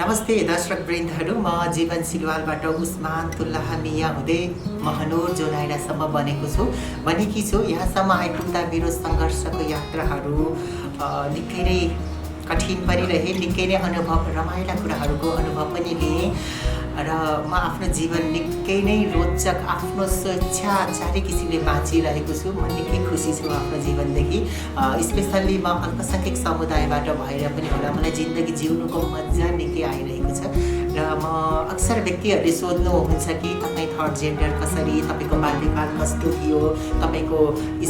नमस्ते दर्शक वृन्दहरू, म जीवन सिलवालबाट उस्मानतुल्लाह मिया हुँदै महनोर जोनाइडासम्म बनेकी छु। यहाँसम्म आइपुग्दा मेरो सङ्घर्षको यात्राहरू निकै नै कठिन पनि रहे, निकै नै रमाइला कुराहरूको अनुभव पनि लिएँ र म आफ्नो जीवन निकै नै रोचक आफ्नो स्वेच्छाचारी किसिमले बाँचिरहेको छु। म निकै खुसी छु आफ्नो जीवनदेखि। स्पेसल्ली म अल्पसङ्ख्यक समुदायबाट भएर पनि होला मलाई जिन्दगी जिउनुको मजा निकै आइरहेको छ र म अक्सर व्यक्तिहरूले सोध्नुहुन्छ कि तपाईँ थर्ड जेन्डर कसरी, तपाईँको बाल्यकाल कस्तो थियो, तपाईँको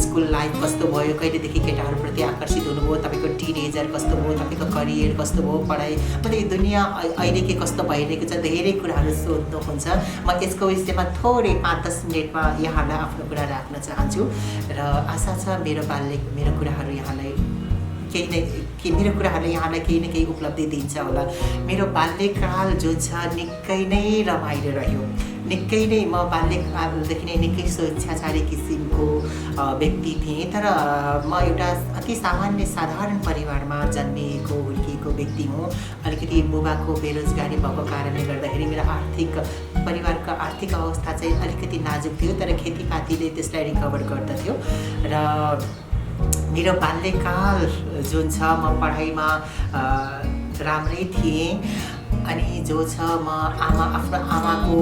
स्कुल लाइफ कस्तो भयो, कहिलेदेखि केटाहरूप्रति आकर्षित हुनुभयो, तपाईँको टिनेजर कस्तो भयो, तपाईँको करियर कस्तो भयो, पढाइ मतलब यो दुनियाँ अहिले के कस्तो भइरहेको छ, धेरै कुराहरू सोध्नुहुन्छ। म यसको विषयमा थोरै 5-10 मिनटमा यहाँलाई आफ्नो कुरा राख्न चाहन्छु र आशा छ मेरो कुराहरू यहाँलाई मेरो कुराहरूले यहाँलाई केही न केही उपलब्धि दिन्छ होला। मेरो बाल्यकाल जो छ निकै नै रमाइलो रह्यो। निकै नै म बाल्यकालदेखि नै निकै स्वेच्छाचारी किसिमको व्यक्ति थिएँ, तर म एउटा अति सामान्य साधारण परिवारमा जन्मिएको हुर्किएको व्यक्ति हुँ। अलिकति बुबाको बेरोजगारी भएको कारणले गर्दाखेरि मेरो परिवारको आर्थिक अवस्था चाहिँ अलिकति नाजुक थियो, तर खेतीपातीले त्यसलाई रिकभर गर्दथ्यो र मेरो बाल्यकाल जुन छ म पढाइमा राम्रै थिएँ अनि जो छ म आफ्नो आमाको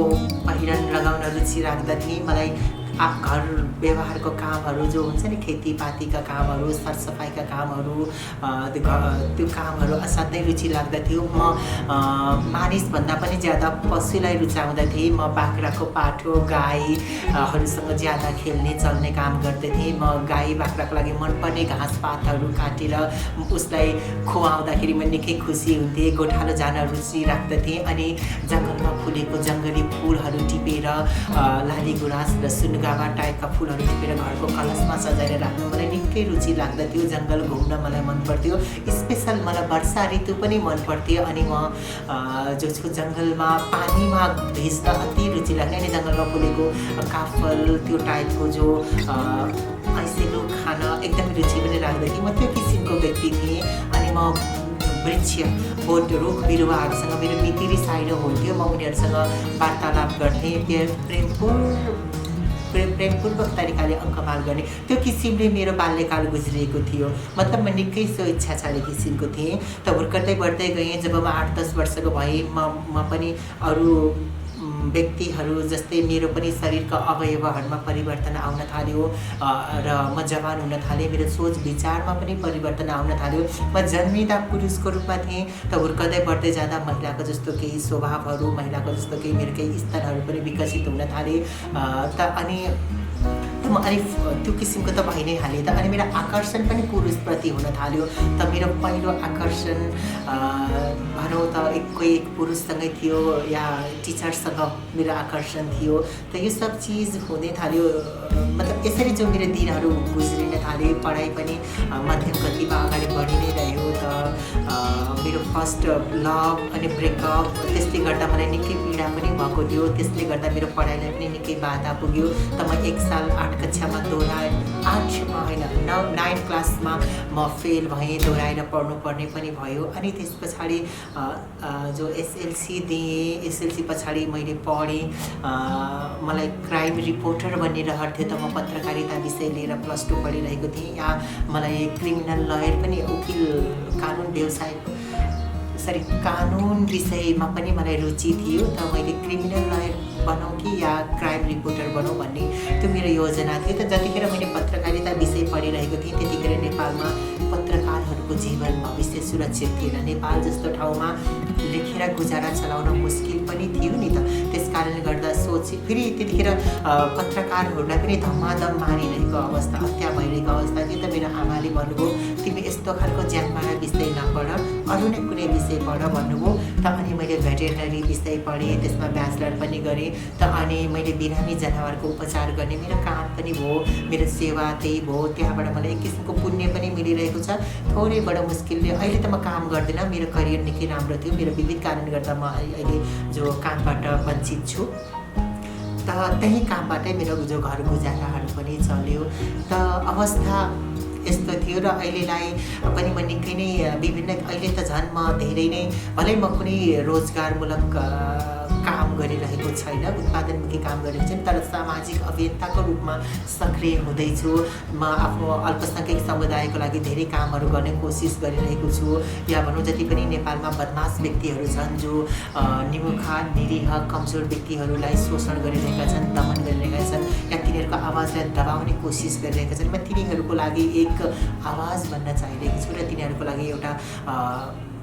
पहिरन लगाउन रुचि राख्दथेँ। मलाई घर व्यवहारको कामहरू जो हुन्छ नि, खेतीपातीका कामहरू, सरसफाइका कामहरू, त्यो कामहरू असाध्यै रुचि लाग्दथ्यो। म मानिसभन्दा पनि ज्यादा पशुलाई रुचाउँदथेँ। म बाख्राको पाठो गाईहरूसँग ज्यादा खेल्ने चल्ने काम गर्दथेँ। म गाई बाख्राको लागि मनपर्ने घाँसपातहरू काटेर उसलाई खुवाउँदाखेरि म निकै खुसी हुन्थेँ। गोठालो जान रुचि राख्दथेँ अनि जङ्गलमा फुलेको जङ्गली फुलहरू टिपेर लाली गुराँस र सुनगावा टाइपका फुलहरू टिपेर घरको कलशमा सजाएर राख्नु मलाई निकै रुचि लाग्दथ्यो। जङ्गल घुम्न मलाई मनपर्थ्यो। स्पेसल मलाई वर्षा ऋतु पनि मनपर्थ्यो अनि म जसको जङ्गलमा पानीमा भिज्न अति रुचि लाग्ने अनि जङ्गलमा फुलेको काफल त्यो टाइपको जो ऐसेलु खान एकदमै रुचि पनि राख्दथेँ। म त्यो किसिमको व्यक्ति थिएँ अनि म वृक्ष बोट रुख बिरुवाहरूसँग मेरो मिति रिसाइलो हुन्थ्यो। म उनीहरूसँग वार्तालाप गर्थेँ, प्रेमपूर्वक तरिकाले अङ्कमाल गर्ने त्यो किसिमले मेरो बाल्यकाल गुज्रिएको थियो। मतलब म निकै स्वेच्छाचारी किसिमको थिएँ। त हुर्कँदै बढ्दै गएँ। जब म 8-10 वर्षको भएँ म पनि अरू व्यक्तिहरू जस्तै मेरो पनि शरीरका अवयवहरूमा परिवर्तन आउन थाल्यो र म जवान हुन थालेँ। मेरो सोच विचारमा पनि परिवर्तन आउन थाल्यो। म जन्मिँदा पुरुषको रूपमा थिएँ, त हुर्कँदै बढ्दै जाँदा महिलाको जस्तो केही स्वभावहरू, महिलाको जस्तो केही मेरो केही स्तरहरू पनि विकसित हुन थाले। अनि म अलिक त्यो किसिमको त भइ नै हालेँ त अनि मेरो आकर्षण पनि पुरुषप्रति हुन थाल्यो। त मेरो पहिलो आकर्षण भनौँ त कोही एक पुरुषसँगै थियो या टिचरसँग मेरो आकर्षण थियो। त यो सब चिज हुँदै थाल्यो। मतलब यसरी जो मेरो दिनहरू गुज्रिन थाले, पढाइ पनि मध्यम गतिमा अगाडि बढी नै रह्यो। त मेरो फर्स्ट लभ अनि ब्रेकअप, त्यसले गर्दा मलाई निकै पीडा पनि भएको थियो। त्यसले गर्दा मेरो पढाइलाई पनि निकै बाधा पुग्यो। त म 1 साल 8 कक्षामा दोहोऱ्याएँ। 9 क्लासमा म फेल भएँ, दोहोऱ्याएर पढ्नुपर्ने पनि भयो। अनि त्यस पछाडि जो एसएलसी दिएँ, एसएलसी पछाडि मैले पढेँ। मलाई क्राइम रिपोर्टर बन्ने रहर थियो, त म पत्रकारिता विषय लिएर +2 पढिरहेको थिएँ। यहाँ मलाई क्रिमिनल लयर पनि, वकिल कानुन विषयमा पनि मलाई रुचि थियो। त मैले क्रिमिनल लयर बनौँ कि या क्राइम रिपोर्टर बनौँ भन्ने त्यो मेरो योजना थियो। त जतिखेर मैले पत्रकारिता विषय पढिरहेको थिएँ त्यतिखेर नेपालमा पत्रकारहरूको जीवन भविष्य सुरक्षित थिएन। नेपाल जस्तो ठाउँमा लेखेर गुजारा चलाउन मुस्किल पनि थियो नि त। त्यस कारणले गर्दा फेरि त्यतिखेर पत्रकारहरूलाई पनि धमाधम मारिरहेको अवस्था, हत्या भइरहेको अवस्था थियो। त मेरो आमाले भन्नुभयो तिमी यस्तो खालको ज्यानमारा विषय नपढ, अरू नै कुनै विषय पढ भन्नुभयो। त अनि मैले भेटेरिनरी विषय पढेँ, त्यसमा ब्याचलर पनि गरेँ। त अनि मैले बिरामी जनावरको उपचार गर्ने मेरो काम पनि भयो, मेरो सेवा त्यही भयो। त्यहाँबाट मलाई एक किसिमको पुण्य पनि मिलिरहेको छ। थोरै बडो मुस्किलले अहिले त म काम गर्दिनँ। मेरो करियर निकै राम्रो थियो। मेरो विविध कारणले गर्दा म अहिले जो कामबाट वञ्चित छु। त त्यही कामबाटै मेरो जो घर गुजाराहरू पनि चल्यो। त अवस्था यस्तो थियो र अहिलेलाई पनि म निकै नै विभिन्न अहिले त झन् म धेरै नै भलै म कुनै रोजगारमूलक काम गरिरहेको छैन, उत्पादनमुखी काम गरेको छैन, तर सामाजिक अभियन्ताको रूपमा सक्रिय हुँदैछु। म आफ्नो अल्पसङ्ख्यक समुदायको लागि धेरै कामहरू गर्ने कोसिस गरिरहेको छु। या भनौँ जति पनि नेपालमा बदमास व्यक्तिहरू छन् जो निमुखा निरीह कमजोर व्यक्तिहरूलाई शोषण गरिरहेका छन्, दमन गरिरहेका छन् या तिनीहरूको आवाजलाई दबाउने कोसिस गरिरहेका छन्, म तिनीहरूको लागि एक आवाज बन्न चाहिरहेको छु र तिनीहरूको लागि एउटा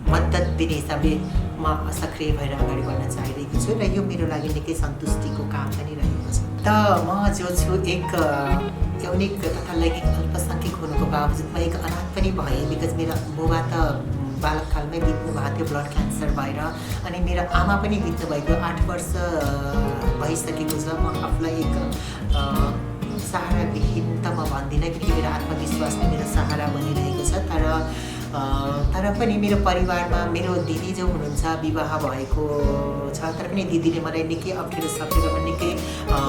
मद्दत दिने हिसाबले म सक्रिय भएर अगाडि बढ्न चाहिरहेको छु र यो मेरो लागि निकै सन्तुष्टिको काम पनि रहेको छ। त म जो छु एक यौनिक तथा लैङ्गिक अल्पसङ्ख्यक हुनुको बावजुद म एक अनाथ पनि भएँ, बिकज मेरो बुबा त बालककालमै बित्नु भएको थियो ब्लड क्यान्सर भएर, अनि मेरो आमा पनि बित्नु भएको 8 वर्ष भइसकेको छ। म आफूलाई एक सहाराविहीन त म भन्दिनँ, किनकि मेरो आत्मविश्वास नै मेरो सहारा बनिरहेको छ। तर पनि मेरो परिवारमा मेरो दिदी जो हुनुहुन्छ विवाह भएको छ, तर पनि दिदीले मलाई निकै अप्ठ्यारो सप्ठ्यारोमा निकै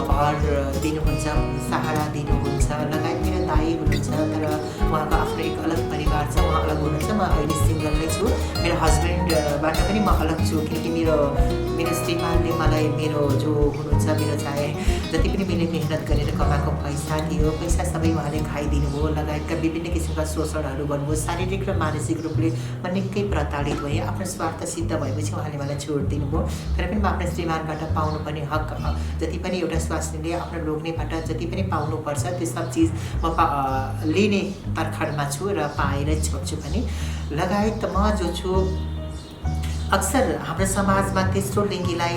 भर दिनुहुन्छ, सहारा दिनुहुन्छ, लगायत मेरो दाइ हुनुहुन्छ, तर उहाँको आफ्नो एक अलग परिवार छ, उहाँ अलग हुनुहुन्छ, म अहिले सिङ्गल नै छु। मेरो हस्बेन्डबाट पनि म अलग छु, किनकि मेरो श्रीमानले मलाई मेरो जो हुनुहुन्छ मेरो चाहे जति पनि मैले मेहनत गरेर कमाएको पैसा थियो, पैसा सबै उहाँले खाइदिनु भयो, लगायतका विभिन्न किसिमका शोषणहरू गर्नुभयो, शारीरिक र मानसिक रूपले म निकै प्रताडित भएँ। आफ्नो स्वार्थ सिद्ध भएपछि उहाँले मलाई छोडिदिनु भयो, तर पनि म आफ्नो श्रीमानबाट पाउनुपर्ने हक जति पनि एउटा स्वास्नीले आफ्नो लोग्नेबाट जति पनि पाउनुपर्छ त्यो सब चिज म लिने तर्खरमा छु र पाएर छोड्छु पनि। लगायत म जो छु अक्सर हाम्रो समाजमा तेस्रो लिङ्गीलाई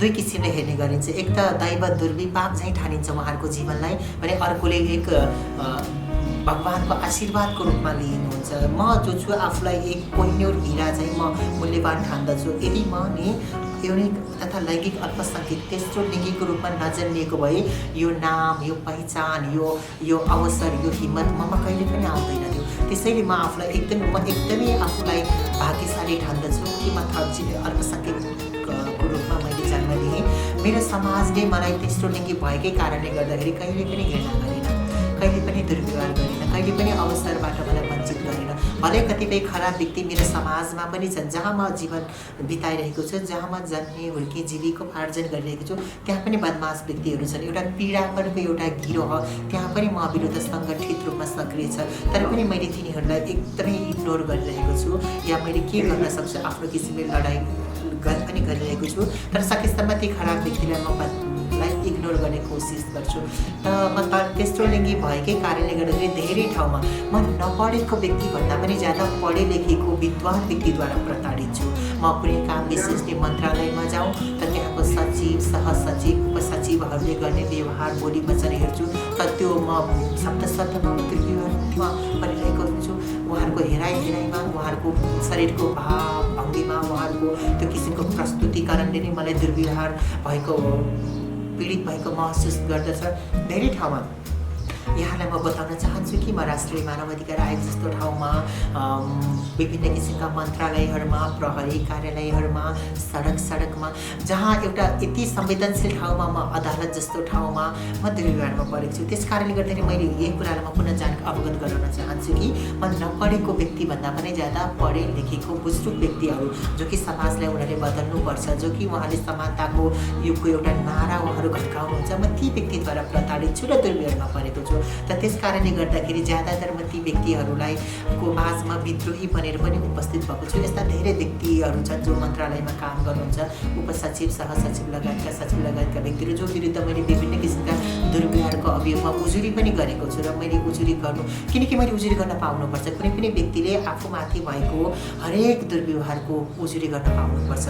दुई किसिमले हेर्ने गरिन्छ। एक त दैव दुर्विपाक झैँ ठानिन्छ उहाँहरूको जीवनलाई, भने अर्कोले एक भगवानको आशीर्वादको रूपमा लिनुहुन्छ। म जो छु आफूलाई एक कोहिनूर हिरा चाहिँ म मूल्यवान ठान्दछु। यदि म नि यौनिक तथा लैङ्गिक अल्पसङ्ख्यक तेस्रो लिङ्गीको रूपमा नजन्मिएको भए यो नाम, यो पहिचान, यो अवसर, यो हिम्मत ममा कहिले पनि आउँदैन थियो। त्यसैले म आफूलाई एकदमै आफूलाई भाग्यशाली ठान्दछु कि म अल्पसङ्ख्यकको रूपमा मैले जन्म लिएँ। मेरो समाजले मलाई तेस्रो लिङ्गी भएकै कारणले गर्दाखेरि कहिले पनि घृणा गरेन, कहिले पनि दुर्व्यवहार गरेन, कहिले पनि अवसरबाट मलाई वञ्चित गरेन। भलै कतिपय खराब व्यक्ति मेरो समाजमा पनि छन्, जहाँ म जीवन बिताइरहेको छु, जहाँ म जन्मे हुर्के जीविकोपार्जन गरिरहेको छु, त्यहाँ पनि बदमास व्यक्तिहरू छन्। एउटा पीडापनको एउटा गिरोह त्यहाँ पनि म विरुद्ध सङ्गठित रूपमा सक्रिय छ, तर पनि मैले तिनीहरूलाई एकदमै इग्नोर गरिरहेको छु या मैले के गर्न सक्छु आफ्नो किसिमले लडाइँ पनि गरिरहेको छु। तर सकेसम्म ती खराब व्यक्तिलाई म इग्नोर गर्ने कोसिस गर्छु। त म तेस्रो लिङ्गी भएकै कारणले गर्दाखेरि धेरै ठाउँमा म नपढेको व्यक्तिभन्दा पनि ज्यादा पढे लेखेको विद्वान व्यक्तिद्वारा प्रताडित छु। म कुनै काम विशेषले मन्त्रालयमा जाउँ त त्यहाँको सचिव, सहसचिव, उपसचिवहरूले गर्ने व्यवहार बोली वचन हेर्छु त त्यो म शब्दमा दुर्व्यवहारमा परिरहेको हुन्छु। उहाँहरूको हेराइमा, उहाँहरूको शरीरको भाव भङ्गीमा, उहाँहरूको त्यो किसिमको प्रस्तुतिकरणले नै मलाई दुर्व्यवहार भएको पीडित भएको महसुस गर्दछ। धेरै ठाउँमा यहाँलाई म बताउन चाहन्छु कि म राष्ट्रिय मानव अधिकार आयोग जस्तो ठाउँमा, विभिन्न किसिमका मन्त्रालयहरूमा, प्रहरी कार्यालयहरूमा, सडकमा जहाँ एउटा यति संवेदनशील ठाउँमा म अदालत जस्तो ठाउँमा म दुर्व्यवहारमा परेको छु। त्यस कारणले गर्दाखेरि मैले यही कुरालाई म पुनः अवगत गराउन चाहन्छु कि म नपढेको व्यक्तिभन्दा पनि ज्यादा पढे लेखेको बुझ्नुक व्यक्तिहरू जो कि समाजलाई उनीहरूले बदल्नुपर्छ, जो कि उहाँले समानताको युगको एउटा नारा उहाँहरू घटाउनुहुन्छ, म ती व्यक्तिद्वारा प्रताडित छु र दुर्व्यवहारमा परेको छु। त त्यस कारणले गर्दाखेरि ज्यादातर म ती व्यक्तिहरूलाई को माझमा विद्रोही बनेर पनि उपस्थित भएको छु। यस्ता धेरै व्यक्तिहरू छन् जो मन्त्रालयमा काम गर्नुहुन्छ, उपसचिव, सहसचिव लगायतका सचिव लगायतका व्यक्तिहरू जो विरुद्ध मैले विभिन्न किसिमका दुर्व्यवहारको अभियोगमा उजुरी पनि गरेको छु। र मैले उजुरी किनकि मैले उजुरी गर्न पाउनुपर्छ। कुनै पनि व्यक्तिले आफूमाथि भएको हरेक दुर्व्यवहारको उजुरी गर्न पाउनुपर्छ।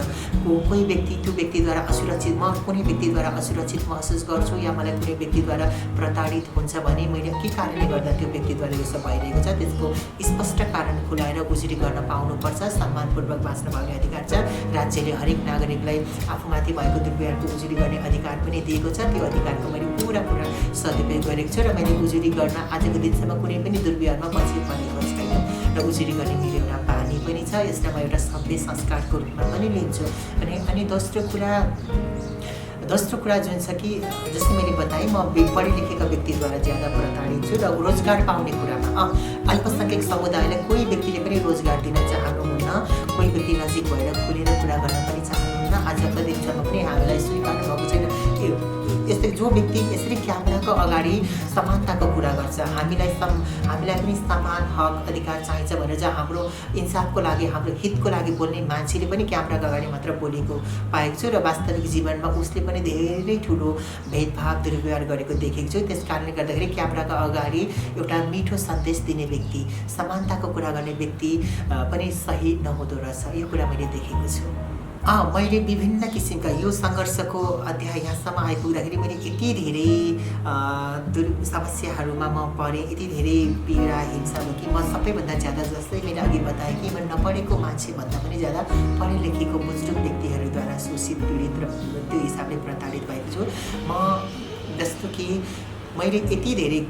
कोही व्यक्ति त्यो व्यक्तिद्वारा असुरक्षित, म कुनै व्यक्तिद्वारा असुरक्षित महसुस गर्छु या मलाई कुनै व्यक्तिद्वारा प्रताडित हुन्छ भने मैले के कारणले गर्दा त्यो व्यक्तिद्वारा यसो भइरहेको छ त्यसको स्पष्ट कारण खुलाएर उजुरी गर्न पाउनुपर्छ। सम्मानपूर्वक बाँच्न पाउने अधिकार छ। राज्यले हरेक नागरिकलाई आफूमाथि भएको दुर्व्यवहारको उजुरी गर्ने अधिकार पनि दिएको छ। त्यो अधिकारको मैले पुरा सदुपयोग गरेको छु र मैले उजुरी गर्न आजको दिनसम्म कुनै पनि दुर्व्यवहारमा पछि परेको छैन र उजुरी गर्ने मेरो एउटा बानी पनि छ। यसलाई म एउटा सभ्य संस्कारको रूपमा पनि लिन्छु। अनि दोस्रो कुरा दोस्रो कुरा जुन छ कि जस्तै मैले बताएँ म पढे लेखेका व्यक्तिद्वारा ज्यादा प्रताडित छु र रोजगार पाउने कुरामा अल्पसङ्ख्यक समुदायलाई कोही व्यक्तिले पनि रोजगार दिन चाहनुहुन्न, कोही व्यक्ति नजिक भएर खुलेर कुरा गर्न पनि चाहनुहुन्न। आजका दिनसम्म पनि हामीलाई स्वीकार्नु भएको छैन। यस्तै जो व्यक्ति यसरी क्यामेराको अगाडि समानताको कुरा गर्छ, हामीलाई पनि समान हक अधिकार चाहिन्छ भनेर चाहिँ हाम्रो इन्साफको लागि, हाम्रो हितको लागि बोल्ने मान्छेले पनि क्यामेराको अगाडि मात्र बोलेको पाएको छु र वास्तविक जीवनमा उसले पनि धेरै ठुलो भेदभाव दुर्व्यवहार गरेको देखेको छु। त्यस कारणले गर्दाखेरि क्यामेराको अगाडि एउटा मिठो सन्देश दिने व्यक्ति, समानताको कुरा गर्ने व्यक्ति पनि सही नहुँदो रहेछ, यो कुरा मैले देखेको छु। मैले विभिन्न किसिमका यो सङ्घर्षको अध्याय यहाँसम्म आइपुग्दाखेरि मैले यति धेरै समस्याहरूमा म परेँ, यति धेरै पीडा हिंसा भयो कि म सबैभन्दा ज्यादा जस्तै मैले अघि बताएँ कि म नपढेको मान्छेभन्दा पनि ज्यादा पढे लेखेको बुजुर्ग व्यक्तिहरूद्वारा शोषित पीडित र त्यो हिसाबले प्रताडित भएको छु। म जस्तो कि मैले यति धेरै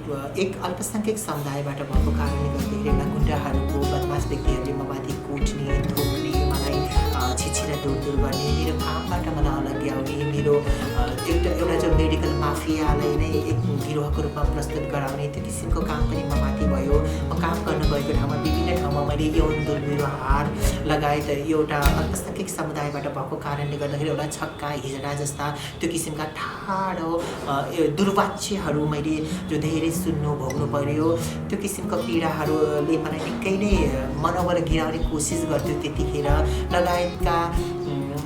एक अल्पसङ्ख्यक समुदायबाट भएको कारणले गर्दाखेरि एउटा गुन्डाहरूको बदमास व्यक्तिहरूले ममाथि कुट्ने, थोप्ने, मलाई छिछिरा दूर गर्ने, मेरो कामबाट मलाई अलग्याउने, मेरो एउटा जो मेडिकल माफियालाई नै एक गिरोहको रूपमा प्रस्तुत गराउने त्यो किसिमको काम पनि ममाथि भयो। म काम गर्न गएको ठाउँमा विभिन्न ठाउँमा मैले यौन दुर्व्यवहार लगायत एउटा अल्पसङ्ख्यक समुदायबाट भएको कारणले गर्दाखेरि एउटा छक्का हिजडा जस्ता त्यो किसिमका ठाडो दुर्वाच्यहरू मैले जो धेरै सुन्नु भोग्नु पर्यो। त्यो किसिमको पीडाहरूले मलाई निकै नै मनोबल गिराउने कोसिस गर्थ्यो त्यतिखेर। लगायतका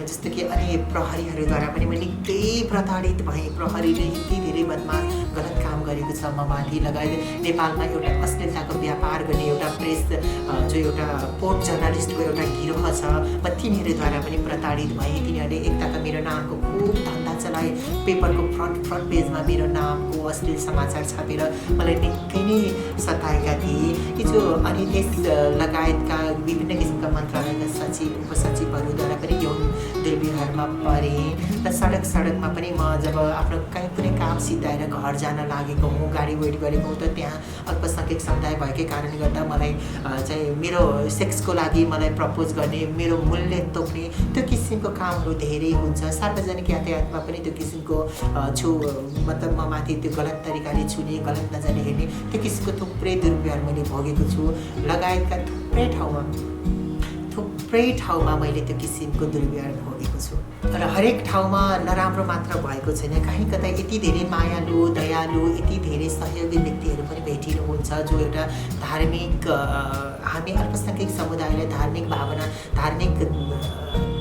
जस्तो कि अनि प्रहरीहरूद्वारा पनि म निकै प्रताडित भएँ। प्रहरीले यति धेरै बदमास गलत काम गरेको छ ममाथि। लगायत नेपालमा एउटा अश्लीलताको व्यापार गर्ने एउटा प्रेस जो एउटा पोर्ट जर्नलिस्टको एउटा गिरोह छ, म तिनीहरूद्वारा पनि प्रताडित भएँ। तिनीहरूले एकताका मेरो नामको खुब धन्दा चलाए, पेपरको फ्रन्ट पेजमा मेरो नामको अश्लील समाचार छापेर मलाई निकै नै सताएका थिए। जो अनि त्यस लगायतका विभिन्न किसिमका मन्त्रालयका सचिव उपसचिवहरूद्वारा पनि यौन दुर्व्यवहारमा परेँ। र सडकमा पनि म जब आफ्नो कहीँ कुनै काम सिद्धाएर घर जान लागेको हुँ, गाडी वेट गरेको हुँ, त त्यहाँ अल्पसङ्ख्यक समुदाय भएकै कारणले गर्दा मलाई चाहिँ मेरो सेक्सको लागि मलाई प्रपोज गर्ने, मेरो मूल्य तोक्ने त्यो किसिमको कामहरू धेरै हुन्छ। सार्वजनिक यातायातमा पनि त्यो किसिमको मतलब म माथि त्यो गलत तरिकाले छुने, गलत नजरले हेर्ने त्यो किसिमको थुप्रै दुर्व्यवहार मैले भोगेको छु। लगायतका थुप्रै ठाउँमा मैले त्यो किसिमको दुर्व्यवहार भोगेको छु। र हरेक ठाउँमा नराम्रो मात्र भएको छैन, कहीँ कतै यति धेरै मायालु, दयालु, यति धेरै सहयोगी व्यक्तिहरू पनि भेटिनुहुन्छ जो एउटा धार्मिक हामी अल्पसङ्ख्यक समुदायलाई धार्मिक भावना, धार्मिक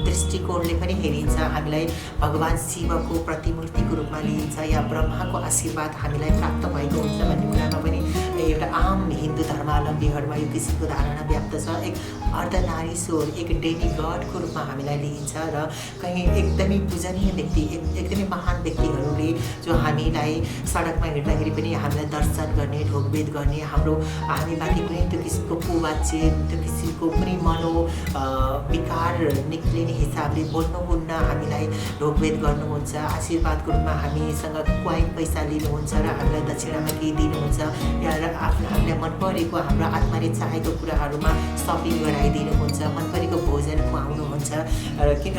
दृष्टिकोणले पनि हेरिन्छ। हामीलाई भगवान् शिवको प्रतिमूर्तिको रूपमा लिइन्छ या ब्रह्माको आशीर्वाद हामीलाई प्राप्त भएको हुन्छ भन्ने कुरामा पनि एउटा आम हिन्दू धर्मावलम्बीहरूमा यो किसिमको धारणा व्याप्त छ। एक अर्धनारीश्वर, एक डेमिगडको रूपमा हामीलाई लिइन्छ र कहीँ एकदमै पूजनीय व्यक्ति, एकदमै महान व्यक्तिहरूले जो हामीलाई सडकमा हिँड्दाखेरि पनि हामीलाई दर्शन गर्ने, ढोगभेद गर्ने, हामीमाथि कुनै त्यो किसिमको कुवाच्य, त्यो किसिमको कुनै विकार निक्लिने हिसाबले बोल्नुहुन्न, हामीलाई ढोगभेद गर्नुहुन्छ, आशीर्वादको रूपमा हामीसँग क्वाइन पैसा लिनुहुन्छ र हामीलाई दक्षिणामा केही दिनुहुन्छ या हामीलाई मन परेको हाम्रो आत्माले चाहेको कुराहरूमा सपिङ गराइदिनुहुन्छ, मन परेको भोजन खुवाउनुहुन्छ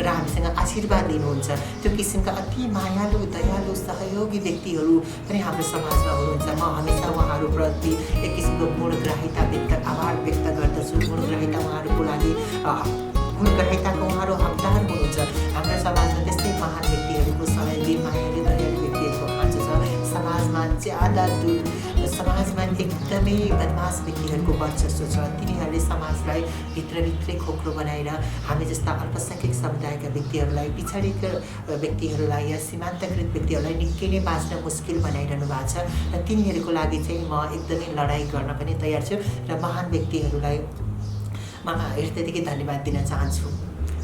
र हामीसँग आशीर्वाद लिनुहुन्छ। त्यो किसिमका अति मायालु, दयालु, सहयोगी व्यक्तिहरू पनि हाम्रो समाजमा हुनुहुन्छ। म हमेसा उहाँहरूप्रति एक किसिमको गुणग्राहिता आभार व्यक्त गर्दछु। गुणग्राहिता उहाँहरूको लागि गुणग्राहिताको उहाँहरू हकदार हुनुहुन्छ। हाम्रो समाजमा त्यस्तै महान व्यक्तिहरूको सहयोगी, मायालु, दयालु व्यक्तिहरूको खाँचो छ। समाजमा एकदमै बदमास व्यक्तिहरूको वर्चस्व छ। तिनीहरूले समाजलाई भित्रभित्रै खोक्रो बनाएर हामी जस्ता अल्पसङ्ख्यक समुदायका व्यक्तिहरूलाई, पिछडिएका व्यक्तिहरूलाई या सीमान्तकृत व्यक्तिहरूलाई निकै नै बाँच्न मुस्किल बनाइरहनु भएको छ। र तिनीहरूको लागि चाहिँ म एकदमै लडाइँ गर्न पनि तयार छु र महान व्यक्तिहरूलाई म हृदयदेखि धन्यवाद दिन चाहन्छु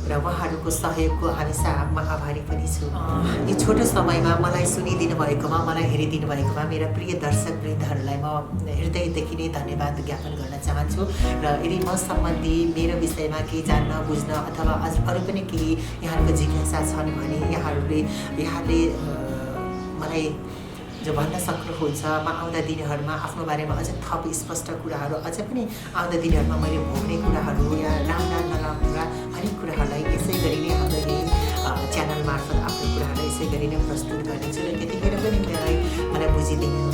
र उहाँहरूको सहयोगको हमेसा म आभारी पनि छु। यो छोटो समयमा मलाई सुनिदिनु भएकोमा, मलाई हेरिदिनु भएकोमा मेरा प्रिय दर्शकवृन्दहरूलाई म हृदयदेखि नै धन्यवाद ज्ञापन गर्न चाहन्छु। र यदि म सम्बन्धी मेरो विषयमा केही जान्न बुझ्न अथवा अरू पनि केही यहाँहरूको जिज्ञासा छन् भने यहाँले मलाई जो भन्न सक्नुहुन्छ। म आउँदा दिनहरूमा आफ्नो बारेमा अझ थप स्पष्ट कुराहरू, अझ पनि आउँदा दिनहरूमा मैले भोग्ने कुराहरू या राम्रा नराम्रा हरेक कुराहरूलाई यसै गरी नै हाम्रो यही च्यानल मार्फत आफ्नो कुराहरूलाई यसै गरी नै खोजिदिनु